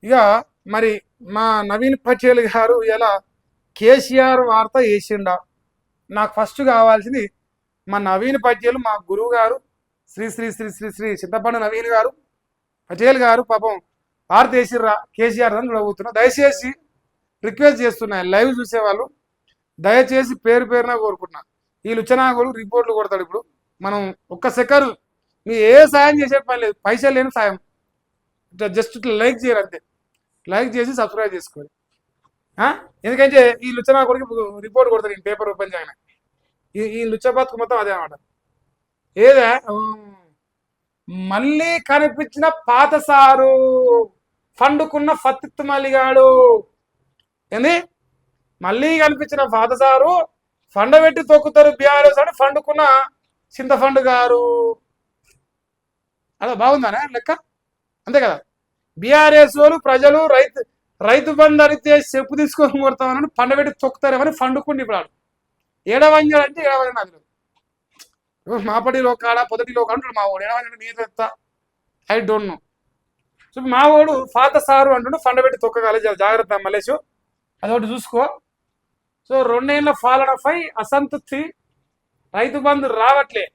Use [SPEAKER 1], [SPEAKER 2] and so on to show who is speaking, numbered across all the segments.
[SPEAKER 1] ఇక మరి మా నవీన్ పటేల్ గారు ఇలా కేసీఆర్ వార్త వేసిండా. నాకు ఫస్ట్ కావాల్సింది మా నవీన్ పటేల్, మా గురువు గారు శ్రీ శ్రీ శ్రీ శ్రీ శ్రీ చింతపండు నవీన్ గారు పటేల్ గారు పాపం వార్త వేసిర్రా కేసీఆర్ అని అడుగుతున్నా. దయచేసి రిక్వెస్ట్ చేస్తున్నా, లైవ్ చూసేవాళ్ళు దయచేసి పేరు పేరున కోరుకుంటున్నా. ఈ లుచ్చనాగోడు రిపోర్ట్లు కొడతాడు. ఇప్పుడు మనం ఒక్క సెకండ్ మీ ఏ సాయం చేసే పని లేదు, పైసలు లేని సాయం. జస్ట్ ఇట్లా లైక్ చేయరు అంతే, లైక్ చేసి సబ్స్క్రైబ్ చేసుకోండి. ఎందుకంటే ఈ లుచ్చనా కొడుకు రిపోర్ట్ కొడతాడు ఈ పేపర్ ఓపెన్ చేయగానే. ఈ లుచ్చ బతుకు మొత్తం అదే అన్నమాట. ఏదా మళ్ళీ కనిపించిన పాత సారు ఫండుకున్న ఫతిత్ మలిగాడు. ఏంది మళ్ళీ కనిపించిన పాత సారు ఫండ పెట్టి తొక్కుతారు బీఆర్ఎస్ అని ఫండుకున్న చింతఫండు గారు. అలా బాగుందానే లెక్క, అంతే కదా. బీఆర్ఎస్ వాళ్ళు ప్రజలు రైతు బంధు అడిగితే చెప్పు తీసుకొని కొడతామని పండబెట్టి తొక్కుతారేమని ఫండుకుండి. ఇప్పుడు ఆడు ఏడవంజాడంటే ఏడవంజ నదులు మాపటిలో కాడ పొదటిలో కాడ మా వాడు ఏడవంజాడు నీరు ఎత్తా ఐ డోంట్ నో. సో మా వాడు పాత సారు అంటుండు ఫండబెట్టి తొక్కగాలి, జాగ్రత్త మలేషు అదొకటి చూసుకో. సో 2 ఏళ్ల పాలనపై అసంతృప్తి, రైతు బంధు రావట్లే.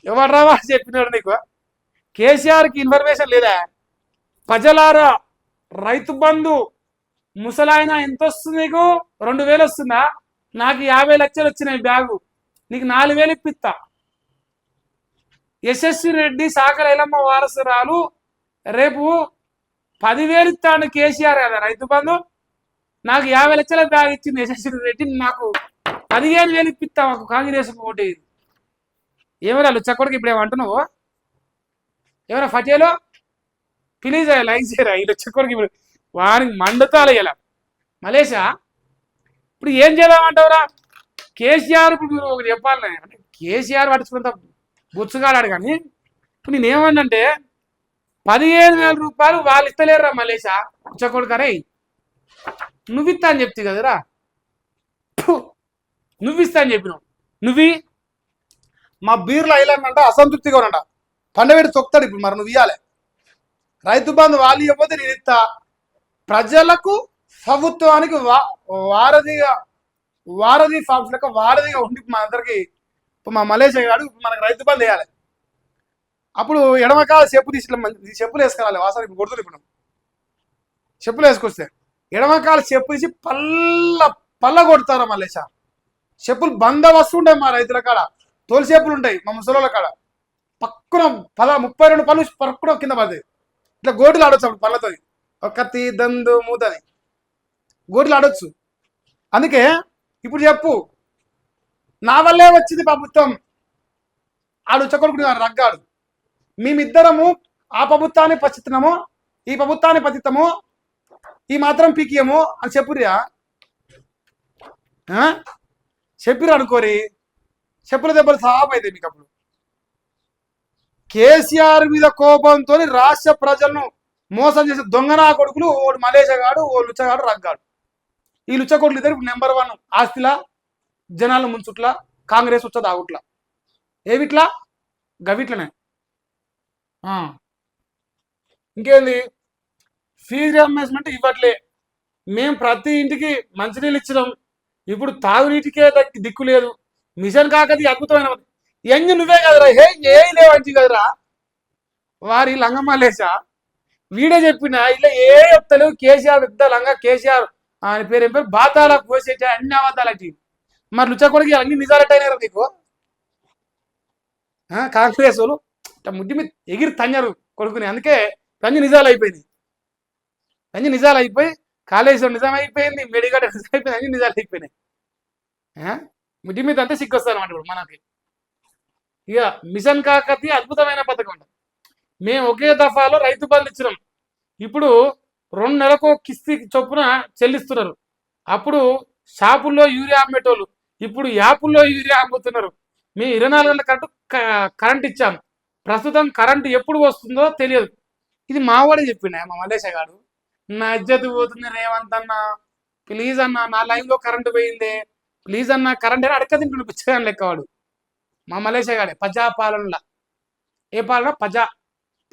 [SPEAKER 1] ఎవరు రావా చెప్పినాడు నీకు? కేసీఆర్కి ఇన్ఫర్మేషన్ లేదా? ప్రజలారా రైతు బంధు ముసలాయన ఎంత వస్తుంది నీకు? 2000 వస్తుందా? నాకు 50 లక్షలు వచ్చినాయి బ్యాగు, నీకు 4000 ఇప్పిస్తా. యశస్వి రెడ్డి సాకరైలమ్మ వారసురాలు రేపు 10,000 ఇస్తాను కేసీఆర్ కదా రైతు బంధు. నాకు 50 లక్షల బ్యాగ్ ఇచ్చింది యశస్వి రెడ్డి, నాకు 15,000 ఇప్పిస్తా. మాకు కాంగ్రెస్ ఓటు ఏమరా లుచ్చకొడికి ఇప్పుడు ఏమంటున్నావు? ఎవరా ఫటేలో ప్లీజ్ లైక్ చేయరా ఈ లుచ్చకొడికి. ఇప్పుడు వారికి మండుతాలు ఇలా మలేషా. ఇప్పుడు ఏం చేద్దామంటావురా? కేసీఆర్ ఇప్పుడు మీరు ఒకటి చెప్పాలి అంటే కేసీఆర్ పట్టించుకున్నంత బొచ్చుగాడాడు. కానీ ఇప్పుడు నేనేమన్నంటే 15,000 రూపాయలు వాళ్ళు ఇస్తలేరురా మలేషా. లుచ్చకొడుకరే నువ్వు ఇస్తా అని చెప్తే కదరా, నువ్వు ఇస్తా అని చెప్పినావు. నువ్వు మా బీర్లు అయిలంట అసంతృప్తిగా ఉన్నట పండవేడి తొక్కుతాడు. ఇప్పుడు మరి నువ్వు ఇవ్వాలి రైతు బంధు, వాళ్ళు ఇవ్వకపోతే నేను ఇస్తా. ప్రజలకు ప్రభుత్వానికి వారధి ఫామ్స్ లెక్క వారధిగా ఉండి మా అందరికి ఇప్పుడు మా మలేషియా గారు మనకు రైతు బంధు వేయాలి. అప్పుడు ఎడమకాల చెప్పు చెప్పులు వేసుకోవాలి. వాసన ఇప్పుడు కొడుతుంది. ఇప్పుడు చెప్పులు వేసుకొస్తే ఎడమకాల చెప్పు తీసి పల్ల కొడతారా మలేషా. చెప్పులు బందోబస్తు ఉంటాయి మా రైతుల కాడ, తోలు చేపులు ఉంటాయి మా ముసలోళ్ళ కాడ. పక్కన 32 పళ్ళు పక్కన కింద పడతాయి. ఇట్లా గోటులు ఆడొచ్చు అప్పుడు పళ్ళతో, కత్తి దందు మూతని గోటులు ఆడొచ్చు. అందుకే ఇప్పుడు చెప్పు, నా వల్లే వచ్చింది ప్రభుత్వం. ఆడు చకొడుకుడు రగ్గాడు. మేమిద్దరము ఆ ప్రభుత్వాన్ని పచ్చితనము, ఈ ప్రభుత్వాన్ని పతితము, ఈ మాత్రం పీకియము అని చెప్పురియా. చెప్పిరు అనుకోరి చెప్పుల దెబ్బలు సాపు అయితే మీకు. అప్పుడు కేసీఆర్ మీద కోపంతో రాష్ట్ర ప్రజలను మోసం చేసే దొంగనా కొడుకులు ఓడు మలేషియా గాడు, ఓ లుచ్చగాడు రగ్గాడు. ఈ లుచ్చ కొడుకులు ఇద్దరు నెంబర్ 1 ఆస్తిలా, జనాలు ముంచుట్లా, కాంగ్రెస్ వచ్చా దాగుట్లా. ఏమిట్లా గవిట్లనే. ఇంకేంది ఫీజు రియంబర్స్మెంట్ ఇవ్వట్లే. మేము ప్రతి ఇంటికి మంచినీళ్ళు ఇచ్చినాం, ఇప్పుడు తాగునీటికే దిక్కు లేదు. మిషన్ కాకది అద్భుతమైన ఎంజి నువ్వే కదరా, ఏ లేవంచి కదరా వారి లంగమల్లేసా. వీడే చెప్పిన ఇలా ఏ చెప్తలేవు. కేసీఆర్ పెద్ద లంగ, కేసీఆర్ ఆయన పేరు ఏం పేరు బాతాల పోసేట అన్ని అబద్ధాలకి. మరి లుచ్చ కొడుకు అన్ని నిజాలటైనారు నీకు. కాంగ్రెస్ వాళ్ళు ముద్దు మీద ఎగిరి తన్నారు కొడుకుని. అందుకే అన్ని నిజాలు అయిపోయింది. అన్ని నిజాలు అయిపోయి కాళేశ్వరం నిజం అయిపోయింది, మెడిగడ్డ నిజం అయిపోయింది, అన్ని నిజాలు అయిపోయినాయి. ముద్దు మీద అంతా సిగ్గొస్తారు అన్నమాట ఇప్పుడు మనకి. ఇక మిషన్ కాకతి అద్భుతమైన పథకం ఉంటుంది. మేము ఒకే దఫాలో రైతు బంధు ఇచ్చినాం. ఇప్పుడు 2 నెలలకు కిస్తీ చొప్పున చెల్లిస్తున్నారు. అప్పుడు షాపుల్లో యూరియా అమ్మేటోళ్ళు ఇప్పుడు యాపుల్లో యూరియా అమ్ముతున్నారు. మేము 24 గంటల కరెంట్ ఇచ్చాం. ప్రస్తుతం కరెంటు ఎప్పుడు వస్తుందో తెలియదు. ఇది మావాడే చెప్పిండే మా మలేషియా గారు. నా ఇజ్జత్ పోతుంది రేవంత్ అన్న, ప్లీజ్ అన్న నా లైన్లో కరెంటు పోయిందే, ప్లీజ్ అన్న కరెంట్ అని అడక తింటుండే పిచ్చగాని లెక్కవాడు మా మలేషియా గాడే. ప్రజాపాలనలా ఏ పాలన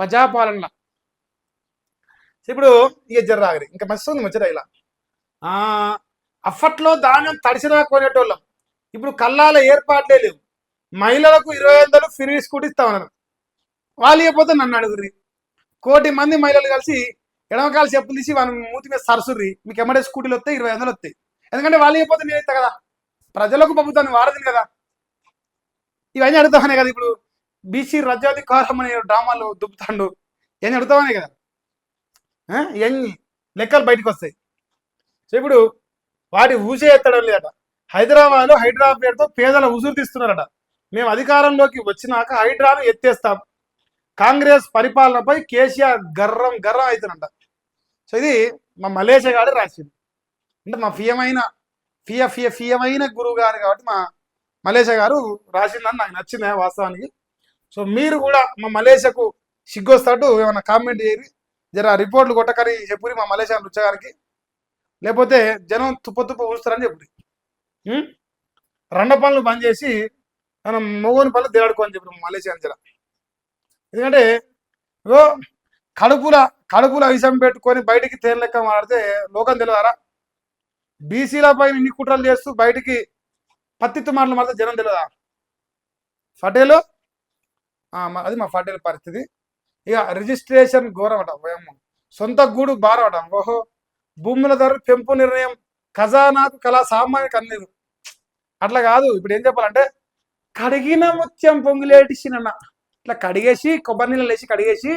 [SPEAKER 1] ప్రజాపాలనలా ఇప్పుడు ఇక జర్రాగరి ఇంకా మస్తు ముచ్చట ఇలా ఆ అప్పట్లో ధాన్యం తడిసినా కొనేటోళ్ళం. ఇప్పుడు కల్లాల ఏర్పాట్లే లేవు. మహిళలకు 20,000 ఫ్రీ స్కూటీ ఇస్తామన్నారు. వాళ్ళు ఇవ్వకపోతే నన్ను అడుగుర్రి. 1,000,000 మహిళలు కలిసి ఎడమకాలు చెప్పులు తీసి వాళ్ళ మూతి మీద సరసుర్రి, మీకు ఎమ్మడే స్కూటీలు వస్తాయి, 20,000 వస్తాయి. ఎందుకంటే వాళ్ళు ఇవ్వకపోతే నేను ఇస్తా కదా, ప్రజలకు ప్రభుత్వాన్ని వాడదు కదా. ఇవన్నీ అడుగుతామనే కదా. ఇప్పుడు బీసీ రజాధికారం అనే డ్రామాలు దుబ్బుతాండు, ఇవన్నీ అడుగుతామనే కదా. ఇవన్నీ లెక్కలు బయటకు వస్తాయి. సో ఇప్పుడు వాటి ఊసే ఎత్తడం లేదట. హైదరాబాద్లో హైడ్రా పేరుతో పేదల ఉసురు తీస్తున్నారట. మేము అధికారంలోకి వచ్చినాక హైడ్రాను ఎత్తేస్తాం, కాంగ్రెస్ పరిపాలనపై కేసీఆర్ గర్రం గర్రం అవుతుందంట. సో ఇది మా మలేషియా గారు రాసింది. అంటే మా ఫియమైన గురువు గారు కాబట్టి మా మలేషియా గారు రాసిందని నాకు నచ్చింది వాస్తవానికి. సో మీరు కూడా మా మలేషియాకు సిగ్గొస్తాడు ఏమన్నా కామెంట్ చేయరు, జర రిపోర్ట్లు కొట్టకరి చెప్పురి మా మలేషియా రుచ్చగారికి, లేకపోతే జనం తుప్ప ఊస్తారని చెప్పురి. రెండ పనులు బంద్ చేసి మనం మొగోని పనులు దేడాడుకోని చెప్పి మలేషియా జర. ఎందుకంటే కడుపుల విషం పెట్టుకొని బయటికి తేలిక మాడితే లోకం తెలియదారా. బీసీల పైన ఇన్ని కుట్రలు చేస్తూ బయటికి పత్తిత్తు మాటలు మాడితే జనం తెలియదా. ఫటేలు అది మా ఫటేల్ పరిస్థితి. ఇక రిజిస్ట్రేషన్ ఘోరం అట, ఓయమ్మ సొంత గూడు భారం అట. ఓహో భూముల ధర పెంపు నిర్ణయం ఖజానాకు కళా సామాన్య కన్నీరు. అట్లా కాదు. ఇప్పుడు ఏం చెప్పాలంటే కడిగిన ముత్యం పొంగులేటిసినన్న, ఇట్లా కడిగేసి కొబ్బరి నీళ్ళు వేసి కడిగేసి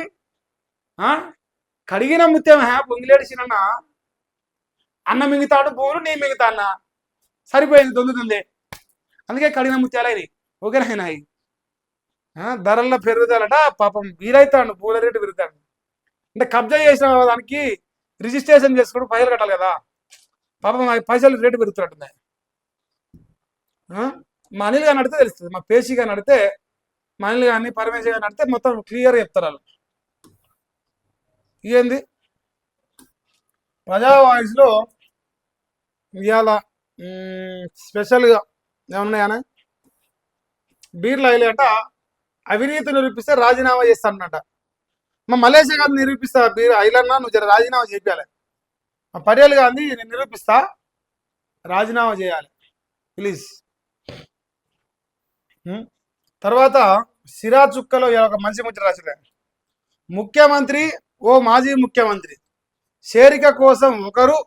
[SPEAKER 1] కడిగిన ముత్యం పొంగిలేటిసినన్న, అన్న మిగతాడు భూములు నీ మిగతా అన్న సరిపోయింది దొందుతుంది. అందుకే కడిగిన ముత్యాలైనవి. ఓకేనా. ధరల్లో పెరుగుదలట, పాపం వీలైతాడు పూల రేటు పెరుగుతాడు. అంటే కబ్జా చేసిన దానికి రిజిస్ట్రేషన్ చేసుకుంటూ పైసలు కట్టాలి కదా, పాపం పైసలు రేటు పెరుగుతున్నట్టున్నాయి. మా అనిల్ గారు నడితే తెలుస్తుంది, మా పేషి గారు నడితే, మా అనిల్ గారిని పరమేశ్వర్ గారు నడితే మొత్తం క్లియర్గా చెప్తారు వాళ్ళు. ఏంది ప్రజా వాయిస్లో ఇవాళ స్పెషల్గా ఏమన్నాయన బీర్లు అయిలేట అవినీతి నిరూపిస్తే రాజీనామా చేస్తానట. మా మలేషియా గారిని నిరూపిస్తా, బీర్ అయిలన్నా నువ్వు జర రాజీనామా చేయాలి. మా పటేల్ గారిని నేను నిరూపిస్తా, రాజీనామా చేయాలి ప్లీజ్. తర్వాత సిరా చుక్కలో ఒక మంచి ముచ్చట రాసిన ముఖ్యమంత్రి ఓ మాజీ ముఖ్యమంత్రి చేరిక కోసం ఒకరు,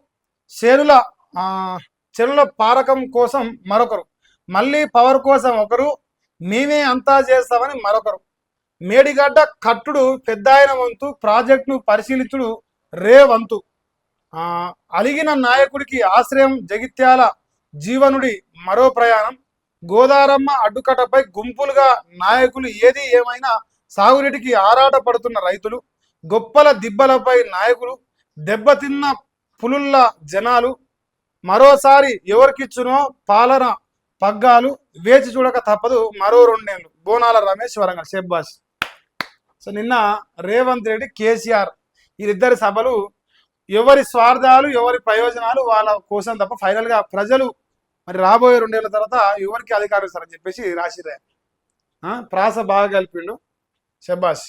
[SPEAKER 1] చెరుల పారకం కోసం మరొకరు, మళ్ళీ పవర్ కోసం ఒకరు, మేమే అంతా చేస్తామని మరొకరు, మేడిగడ్డ కట్టుడు పెద్దాయన వంతు, ప్రాజెక్టును పరిశీలించుడు రే వంతు, అలిగిన నాయకుడికి ఆశ్రయం జగిత్యాల జీవనుడి మరో ప్రయాణం, గోదారమ్మ అడ్డుకట్టపై గుంపులుగా నాయకులు, ఏది ఏమైనా సాగునీటికి ఆరాట పడుతున్న రైతులు, గొప్పల దిబ్బలపై నాయకులు, దెబ్బతిన్న పులుల్ల జనాలు, మరోసారి ఎవరికిచ్చునో పాలన పగ్గాలు, వేచి చూడక తప్పదు మరో 2 ఏళ్ళు. బోనాల రమేష్ వరంగల్ షెబ్బాష్. సో నిన్న రేవంత్ రెడ్డి కేసీఆర్ వీరిద్దరి సభలు ఎవరి స్వార్థాలు ఎవరి ప్రయోజనాలు వాళ్ళ కోసం తప్ప ఫైనల్గా ప్రజలు మరి రాబోయే 2 ఏళ్ల తర్వాత ఎవరికి అధికారం ఇస్తారని చెప్పేసి రాసిరే. ప్రాస బాగా కలిపిండు, షెబ్బాష్.